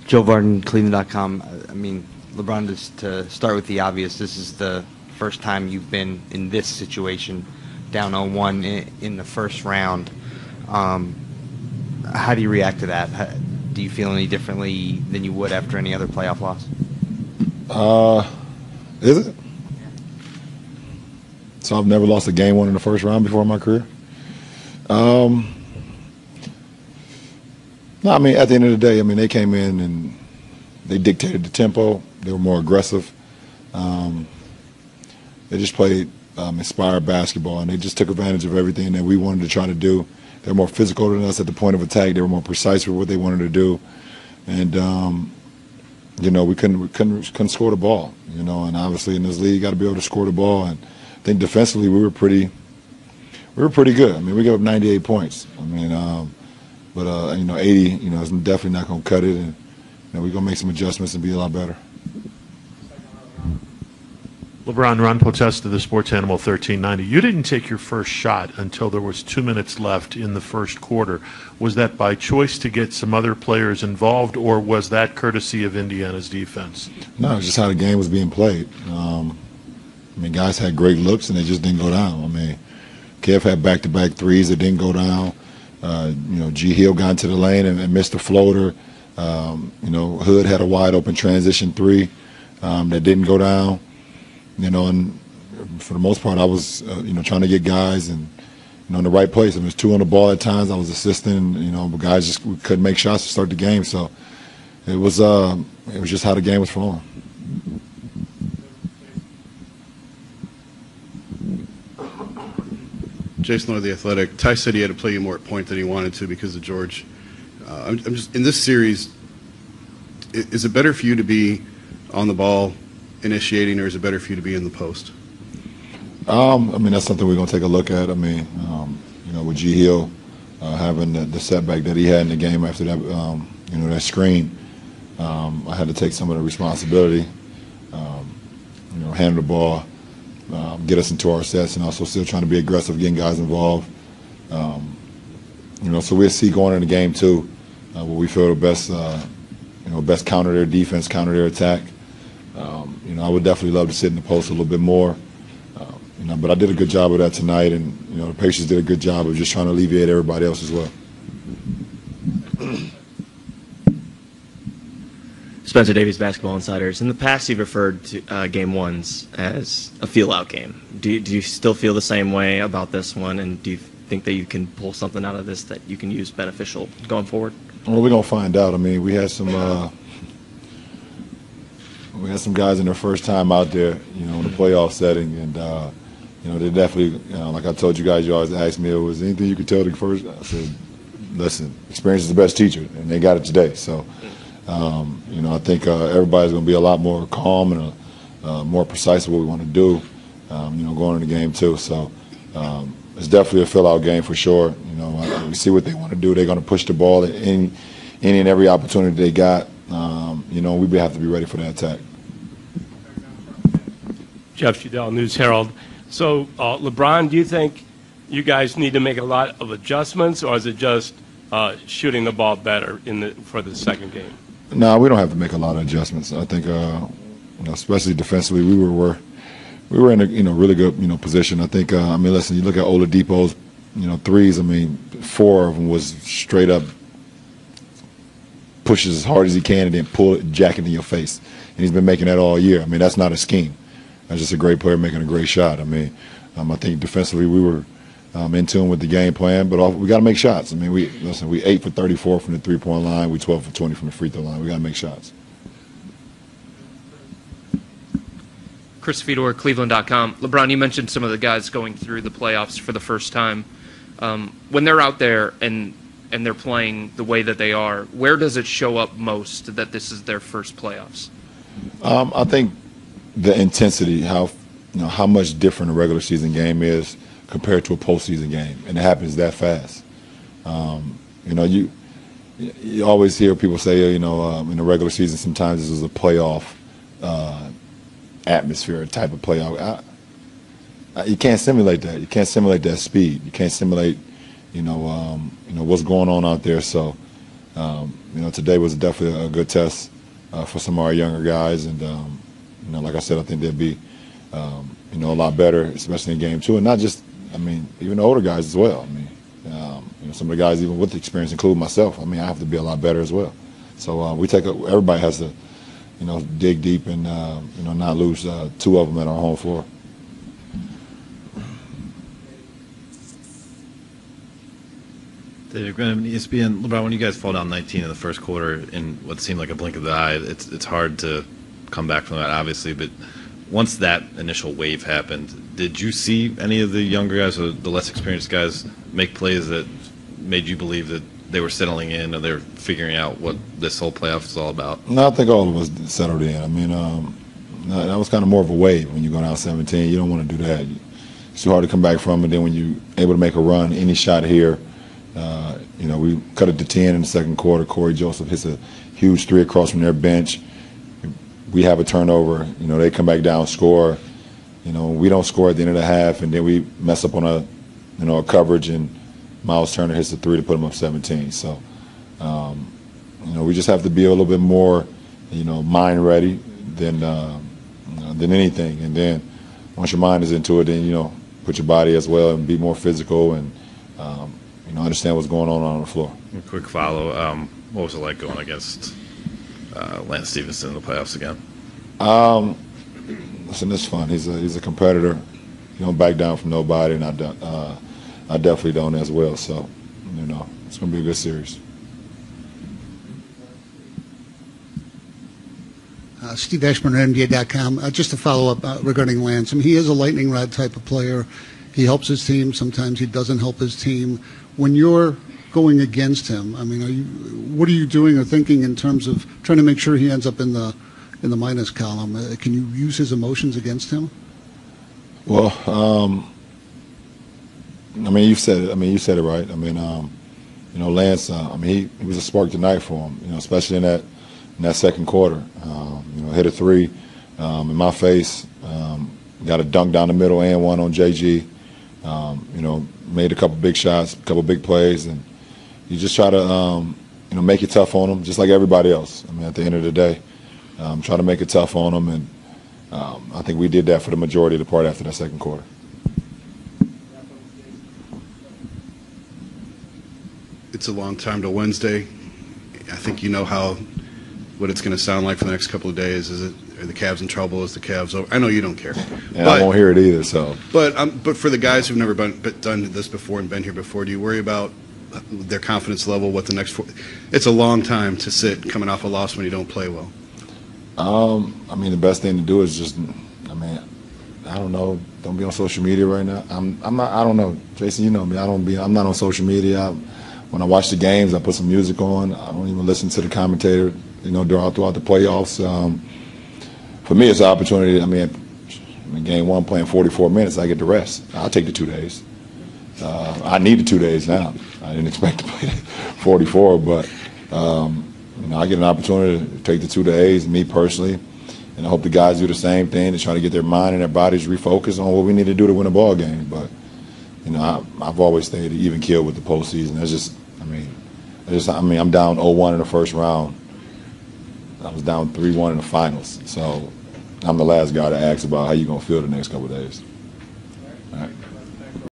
Joe Varden, Cleveland.com. I mean, LeBron, just to start with the obvious, this is the first time you've been in this situation, down 0-1 in the first round. How do you react to that? Do you feel any differently than you would after any other playoff loss? Is it? So I've never lost a game 1 in the first round before in my career. No, I mean, at the end of the day, I mean, they came in and they dictated the tempo. They were more aggressive. They just played inspired basketball, and they just took advantage of everything that we wanted to try to do. They were more physical than us at the point of attack. They were more precise with what they wanted to do. And, you know, we couldn't score the ball, you know, and obviously in this league you got to be able to score the ball. And I think defensively we were pretty good. I mean, we gave up 98 points. I mean, but you know, 80, you know, is definitely not going to cut it, and you know, we're going to make some adjustments and be a lot better. LeBron, Ron Potesta, the Sports Animal 1390. You didn't take your first shot until there was 2 minutes left in the first quarter. Was that by choice to get some other players involved, or was that courtesy of Indiana's defense? No, it's just how the game was being played. I mean, guys had great looks, and they just didn't go down. I mean, Kev had back-to-back threes that didn't go down. You know, G. Hill got into the lane and missed a floater. You know, Hood had a wide-open transition three that didn't go down. You know, and for the most part, I was, you know, trying to get guys and, you know, in the right place. I mean, it was 2 on the ball at times. I was assisting, you know, but guys just couldn't make shots to start the game. So it was just how the game was flowing. Jason Lord, The Athletic. Ty said he had to play you more at point than he wanted to because of George. I'm just in this series. Is it better for you to be on the ball, initiating, or is it better for you to be in the post? I mean, that's something we're going to take a look at. I mean, you know, with G. Hill having the setback that he had in the game after that, you know, that screen, I had to take some of the responsibility, you know, handle the ball, get us into our sets, and also still trying to be aggressive, getting guys involved. You know, so we'll see going in the game too, what we feel the best, you know, best counter their defense, counter their attack. You know, I would definitely love to sit in the post a little bit more. You know, but I did a good job of that tonight, and you know, the Pacers did a good job of just trying to alleviate everybody else as well. Spencer Davies, Basketball Insiders. In the past, you've referred to Game 1s as a feel-out game. Do you still feel the same way about this one, and do you think that you can pull something out of this that you can use beneficial going forward? Well, we're gonna find out. I mean, we had some guys in their first time out there, you know, in the playoff setting, and you know, they definitely, you know, like I told you guys, you always asked me, was there anything you could tell them first? I said, listen, experience is the best teacher, and they got it today. So, you know, I think everybody's going to be a lot more calm and more precise of what we want to do, you know, going in the game too. So it's definitely a fill-out game for sure. You know, we see what they want to do. They're going to push the ball at any and every opportunity they got. You know, we have to be ready for that attack. Jeff Udell, News Herald. So, LeBron, do you think you guys need to make a lot of adjustments, or is it just shooting the ball better for the second game? No, we don't have to make a lot of adjustments. I think, you know, especially defensively, we were in a, you know, really good, you know, position. I think, I mean, listen, you look at Oladipo's, you know, threes. I mean, 4 of them was straight up pushes as hard as he can and then pull it, jack it in your face. And he's been making that all year. I mean, that's not a scheme. That's just a great player making a great shot. I mean, I think defensively we were in tune with the game plan, but we got to make shots. I mean, we 8 for 34 from the three-point line. We 12 for 20 from the free throw line. We got to make shots. Chris Fedor, Cleveland.com. LeBron, you mentioned some of the guys going through the playoffs for the first time. When they're out there and they're playing the way that they are, where does it show up most that this is their first playoffs? I think the intensity, how much different a regular season game is compared to a postseason game, and it happens that fast. You know, you always hear people say, you know, in the regular season sometimes this is a playoff atmosphere type of playoff. You can't simulate that. You can't simulate that speed. You can't simulate, you know, what's going on out there. So Today was definitely a good test for some of our younger guys, and like I said, I think they'll be a lot better, especially in game 2, and not just, even the older guys as well. Some of the guys even with the experience, including myself. I have to be a lot better as well. So everybody has to, dig deep and not lose 2 of them at our home floor. David Graham, ESPN. LeBron, when you guys fall down 19 in the first quarter in what seemed like a blink of the eye, it's hard to come back from that, obviously. But once that initial wave happened, did you see any of the younger guys or the less experienced guys make plays that made you believe that they were settling in or they were figuring out what this whole playoff is all about? No, I think all of us settled in. That was kind of more of a wave when you go down 17. You don't want to do that. It's too hard to come back from it. Then when you're able to make a run, any shot here, we cut it to 10 in the second quarter. Corey Joseph hits a huge 3 across from their bench. We have a turnover. They come back down, score. We don't score at the end of the half, and then we mess up on a coverage, and Miles Turner hits a 3 to put them up 17. So, we just have to be a little bit more, mind ready than anything. And then once your mind is into it, then put your body as well and be more physical and understand what's going on the floor. A quick follow. What was it like going against Lance Stephenson in the playoffs again? Listen, it's fun. He's a competitor. You don't back down from nobody, and I definitely don't as well. So, it's going to be a good series. Steve Ashburn at NBA.com. Just to follow up regarding Lance. He is a lightning rod type of player. He helps his team. Sometimes he doesn't help his team. When you're going against him, what are you doing or thinking in terms of trying to make sure he ends up in the minus column? Can you use his emotions against him? Well, you said it. You said it right. Lance. He was a spark tonight for him. Especially in that second quarter. Hit a 3 in my face. Got a dunk down the middle and one on JG. Made a couple big shots, a couple big plays, and you just try to make it tough on them, just like everybody else. At the end of the day, try to make it tough on them, and I think we did that for the majority of the part after that second quarter. It's a long time to Wednesday. I think what it's going to sound like for the next couple of days. Are the Cavs in trouble? Is the Cavs over? I know you don't care. Yeah, I won't hear it either. So, but for the guys who've never done this before and been here before, do you worry about their confidence level? What the next? It's a long time to sit coming off a loss when you don't play well. The best thing to do is just, I don't know. Don't be on social media right now. I'm not. I don't know, Jason. You know me. I'm not on social media. When I watch the games, I put some music on. I don't even listen to the commentator. Throughout the playoffs. For me, it's an opportunity. Game 1 playing 44 minutes, I get to rest. I'll take the 2 days. I need the 2 days now. I didn't expect to play 44, but I get an opportunity to take the 2 days, me personally, and I hope the guys do the same thing to try to get their mind and their bodies refocused on what we need to do to win a ball game. But I've always stayed even keel with the postseason. I'm down 0-1 in the first round. I was down 3-1 in the finals. So I'm the last guy to ask about how you're going to feel the next couple of days. All right.